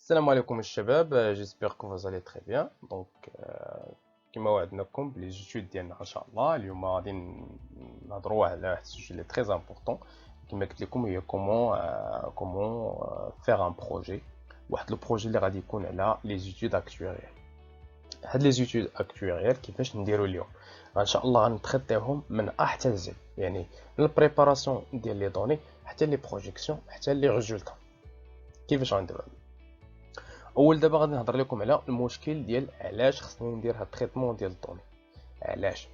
Salam alaikum الشباب, j'espère que vous allez très bien. Donc, كما وعدناكم les études ديالنا ان شاء الله اليوم غادي نهضروا على واحد السوجي اللي très important كما قلت لكم هي comment faire un projet. واحد لو بروجي اللي غادي يكون على les études actuarielles. هاد les études actuarielles كيفاش نديروا اليوم ان شاء الله غنتخطيوهم من A حتى Z, يعني من البريباراسيون ديال لي دوني حتى لي بروجيكسيون حتى لي ريزولتا. كيفاش غنديروا؟ اول دابا غادي نهضر لكم على المشكل ديال علاش خصني ندير هاد التريتمون ديال الدوني. علاش؟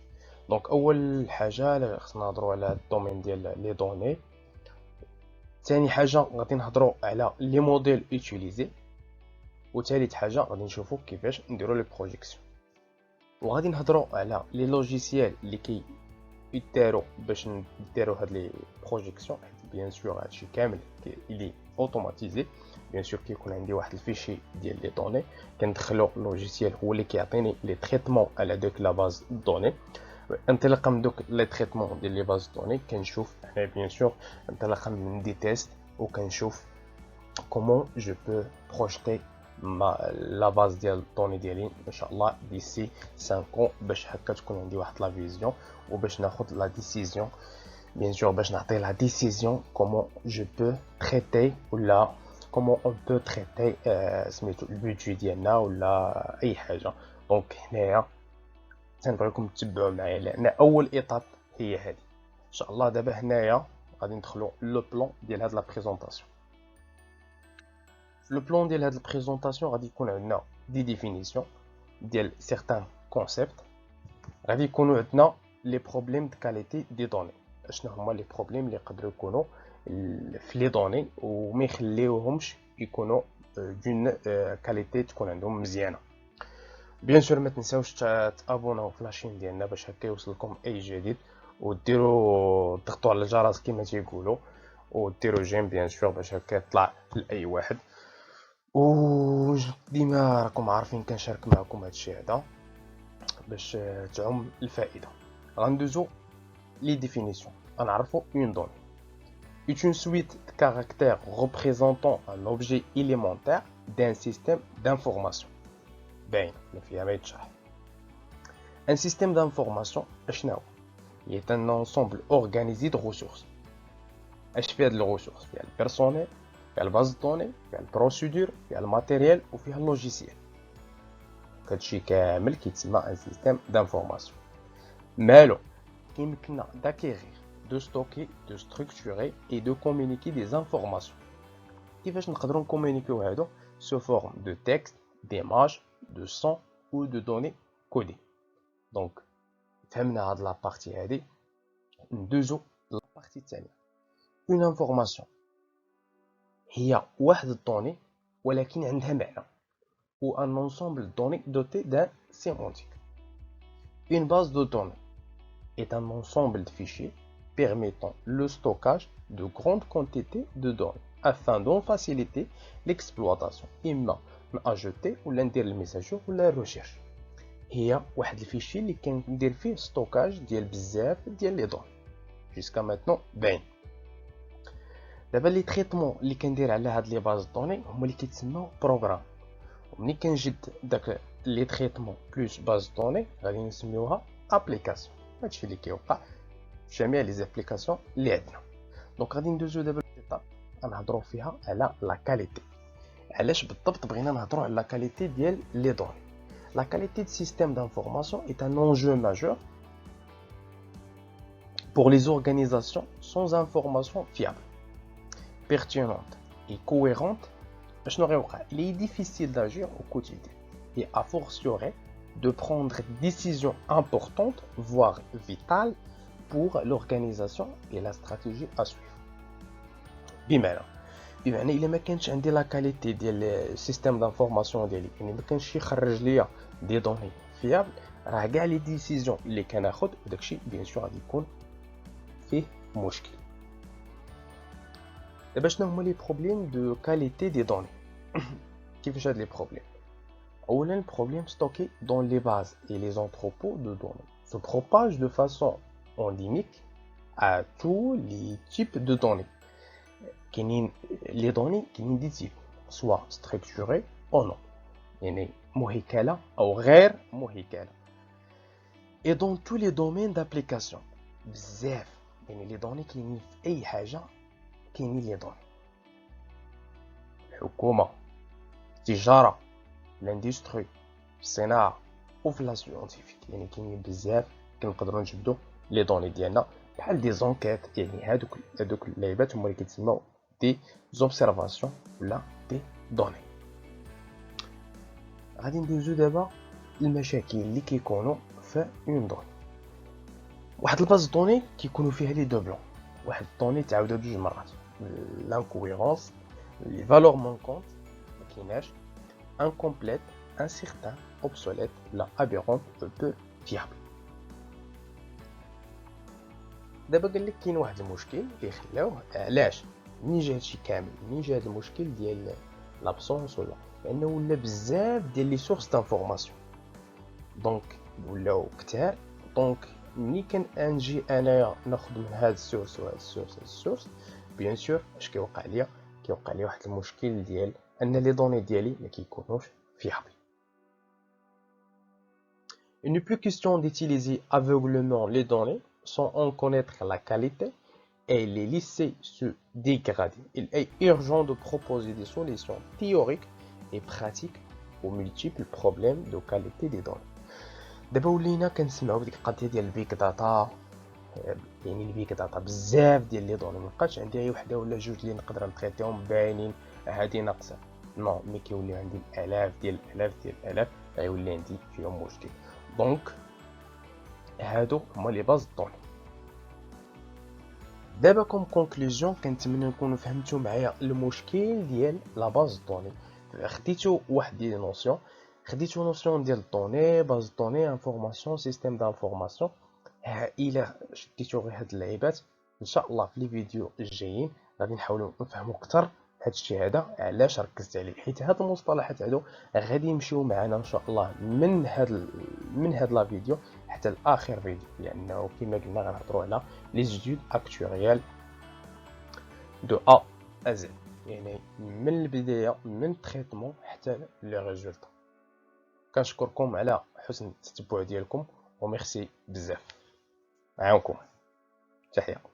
دونك اول حاجه خصنا نهضروا على الدومين ديال لي دوني. ثاني حاجه غادي نهضروا على لي موديل اوتيليزي. وثالث حاجه غادي نشوفوا كيفاش نديروا لي بروجيكسيون. وغادي نهضروا على لي لوجيسيال اللي يداروا باش نديروا هاد لي بروجيكسيون. بيان سور هادشي كامل اللي اوتوماتيزي. بيان سور كيكون عندي واحد الفيشي ديال لي دوني كندخلو اللوجيسيال هو اللي كيعطيني لي تريتمون على دوك لا باز دوني. انطلاقا من دوك لي تريتمون ديال لي باز دوني كنشوف هنا بيان سور انطلاقا من دي تيست وكنشوف كومون جو بو بروجيتي لا باز ديال الدوني ديالي ان شاء الله ديسي 5 ans باش هكا تكون عندي واحد لا فيزيون وباش ناخذ لا ديسيزيون. بيان سور باش نعطي لا ديسيزيون كومون جو بو تريتي ولا كومون اون بو تريتي سميتو البيدجي ديالنا ولا اي حاجه. دونك هنايا تنبغيكم تتبعوا معايا لان اول ايطاب هي هذه ان شاء الله. دابا هنايا غادي ندخلوا لو بلان ديال هاد لا بريزونطاسيون. في لو بلان ديال هاد البريزونطاسيون غادي يكون عندنا دي ديفينيسيون ديال سيغتان كونسيبت. غادي يكونوا عندنا لي بروبليم دو كاليتي دي دوني. شنو هما لي بروبليم اللي يقدروا يكونوا في لي دوني وما يخليوهمش يكونوا دون كاليتي تكون عندهم مزيانه. بيان سور ما تنساوش تابوناو في لاشين ديالنا باش هكا يوصلكم اي جديد وديروا تضغطوا على الجرس كما تيقولوا وديروا جيم بيان سور باش هكا يطلع لاي واحد. و ديما راكم عارفين كنشارك معكم هادشي هذا باش تعم الفائده. غندوزو les définitions. On a une donnée est une suite de caractères représentant un objet élémentaire d'un système d'information. Ben, un système d'information est un ensemble organisé de ressources. اش فيها هاد الريسورس؟ فيها البيرسونيل، فيها الباز دوني، فيها البروسيدور، فيها الماتيريال وفيها اللوجيسيال. هادشي كامل كيتسمى ان سيستيم دانفورماسيون. مالو يمكننا d'acquérir, de stocker, de structurer et de communiquer des informations. كيفاش نقدروا نكومونيكيو هادو sous forme de texte, d'images, de son ou de données codées. Donc فهمنا هاد لا بارتي هادي. ندوزو لا بارتي الثانيه. une information هي واحد الدوني ولكن عندها معنى ou un ensemble de données doté d'un sémantique. une base de données est un ensemble de fichiers permettant le stockage de grandes quantités de données afin d'en faciliter l'exploitation إما نأجوتي ولا ندير الميساجور ولا الريشيرش. هي واحد الفيشي اللي كندير فيه ستوكاج ديال بزاف ديال لي دوني. جيسكا ماتنون باين. دابا لي تريتمون اللي كندير على هاد لي باز دوني هما اللي كيتسموا بروغرام. ومني كنجد داك لي تريتمون بلوس باز دوني غادي نسميوها ابليكاسيون. هادشي اللي كيوقع في جميع لي زابليكاسيون اللي عندنا. دونك غادي ندوزو دابا ليطاب غنهضروا فيها على لا كاليتي. علاش بالضبط بغينا نهضروا على لا كاليتي ديال لي دوني؟ لا كاليتي دو سيستيم دانفورماسيون est un enjeu majeur pour les organisations sans information fiable, pertinente et cohérente. شنو غيوقع؟ il est difficile d'agir au quotidien et a fortiori de prendre des décisions importantes, voire vitales pour l'organisation et la stratégie à suivre. بمعنى إلا ما كانش عندي لا كاليتي ديال السيستيم دانفورماسيون ديالي، يعني ما كانش يخرج ليا دي دوني فيابل، راه كاع لي ديسيزيون اللي كناخذ داكشي بيان سور غادي يكون فيه مشكل. دابا شنو هما لي بروبليم دو كاليتي دي دوني؟ كيفاش هاد لي بروبليم؟ اولا البروبليم ستوكي دون لي باز et les entrepôts de données se propage de façon endémique à tous les types de données. كاينين لي دوني كاينين دي تيب. soit structurée ou non. يعني مهيكلة أو غير مهيكلة. Et dans tous les domaines d'application بزاف يعني لي دوني كاينين في أي حاجة كاينين لي دوني. الحكومة، التجارة، لاندستري، الصناعة وفي لا سيونتيفيك يعني كاينين بزاف كنقدروا نجبدوا لي دوني ديالنا بحال دي زونكيت يعني هادوك اللعيبات هما اللي كيتسموا دي زوبسيرفاسيون ولا دي دوني. غادي ندوزو دابا المشاكل اللي كيكونوا في اون دوني. واحد الباز دوني كيكونوا فيها لي دو بلون، واحد الدوني تعاودوا بجوج مرات، لانكويرونس، لي فالور مونكونت مكايناش، incomplète, incertain, obsolète, la aberrante, peu fiable. دابا قال لك كاين واحد المشكل كيخلاوه علاش منين جا هادشي كامل، منين جا هاد المشكل ديال لابسونس ولا لانه ولا بزاف ديال لي سورس دانفورماسيون دونك ولاو كتار. دونك ملي كنجي انايا ناخذ من هاد السورس وهاد السورس هاد السورس بيان سور اش كيوقع ليا؟ كيوقع لي واحد المشكل ديال ان لي دوني ديالي ما كيكونوش fiables. Il n'est plus question d'utiliser aveuglément les données sans en connaître la qualité et les laisser se dégrader. Il est urgent de proposer des solutions théoriques et pratiques aux multiples problèmes de qualité des données. دابا ولينا كنسمعوا بديك القضيه ديال البيك داتا، يعني البيك داتا بزاف ديال لي دوني، مابقاش عندي غير وحده ولا جوج اللي نقدر نتريتيهم باينين هادي ناقصه، نو مي كيوليو عندي الالاف ديال الالاف ديال الالاف غيولي عندي فيهم مشكل. دونك هادو هما لي باز دوني. دابا كوم كونكلوزيون كنتمنى نكونوا فهمتوا معايا المشكل ديال لا باز دوني. خديتو واحد دي نوسيون، خديتو نوسيون ديال الدوني، باز دوني، انفورماسيون، سيستيم دانفورماسيون. الى شديتو غير هاد اللعيبات ان شاء الله في لي فيديو الجايين غادي نحاولوا نفهموا اكثر هادشي هذا علاش ركزت عليه، حيت هاد المصطلحات هادو غادي يمشيو معنا ان شاء الله من هاد لا فيديو حتى لاخر فيديو، لانه كما قلنا غنهضروا على لي زيتود اكتواريال دو ا ا زد، يعني من البدايه من التريتمون حتى لي ريزولطا. كنشكركم على حسن التتبع ديالكم وميرسي بزاف. معاكم تحية.